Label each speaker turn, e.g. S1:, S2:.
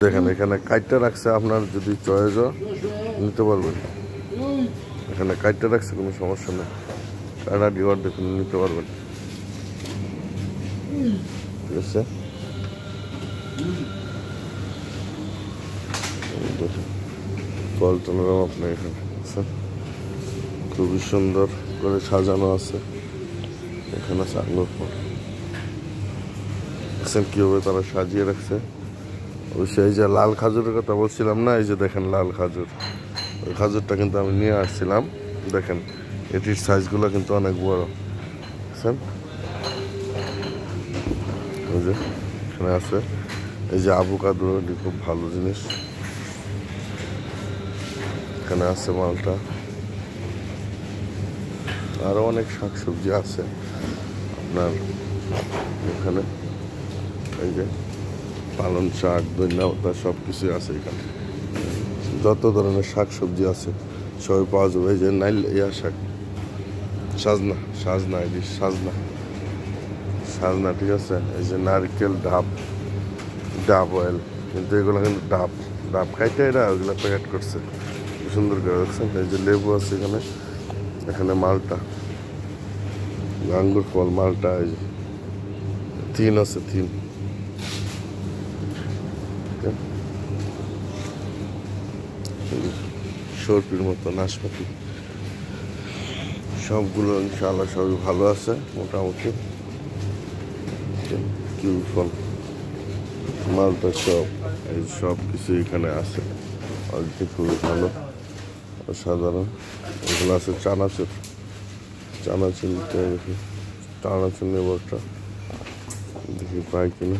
S1: দেখেন এখানে কাইটটা রাখছে, আপনার যদি চয়েস নিতে পারবেন। এখানে কাইটটা রাখছে, কোনো সমস্যা নেই, কাটা ডিওয়ার দেখুন নিতে পারবেন। ঠিক আছে, পল্টনের আপনার এখানে আছে, খুবই সুন্দর করে সাজানো আছে। এখানে আছে আঙুর ফল, কিভাবে তারা সাজিয়ে রাখছে। অবশ্যই এই যে লাল খাজুরের কথা বলছিলাম না, এই যে দেখেন লাল খাজুর, ওই খাজুরটা কিন্তু আমি নিয়ে আসছিলাম। দেখেন এটির সাইজগুলো কিন্তু অনেক বড়। বুঝছেন, ওই যে এখানে আছে এই যে আভোকাডো, এটি খুব ভালো জিনিস। এখানে আছে মালটা, আরো অনেক শাকসবজি আছে আপনার এখানে। এই যে পালং শাক, ধনিয়া পাতা সব কিছুই আছে এখানে। যত ধরনের শাকসবজি আছে সবই পাওয়া যাবে। এই যে নাইল ইয়া শাক, সাজনা, সাজনা, এই সাজনা, সাজনা, ঠিক আছে। এই যে নারকেল, ডাব, ডাব অয়েল, কিন্তু এগুলো কিন্তু ডাব ডাব খাইতে এরা ওইগুলো প্যাকেট করছে সুন্দর করে রাখছেন। এই যে লেবু আছে এখানে, এখানে মালটা, আঙ্গুর ফল, মালটা, এই যে তিন আছে, তিন, সরপির মতো নাশপাতি, সবগুলো ইনশাআল্লাহ সবই ভালো আছে মোটামুটি। কিউই ফল, মালটা, সব এই সব কিছু এখানে আছে, অলরেডি খুবই ভালো, অসাধারণ। এগুলো আছে চানাচুর, চানাচুর নিতে দেখি, চানাচুর নেব একটা, দেখি পাই কিনা।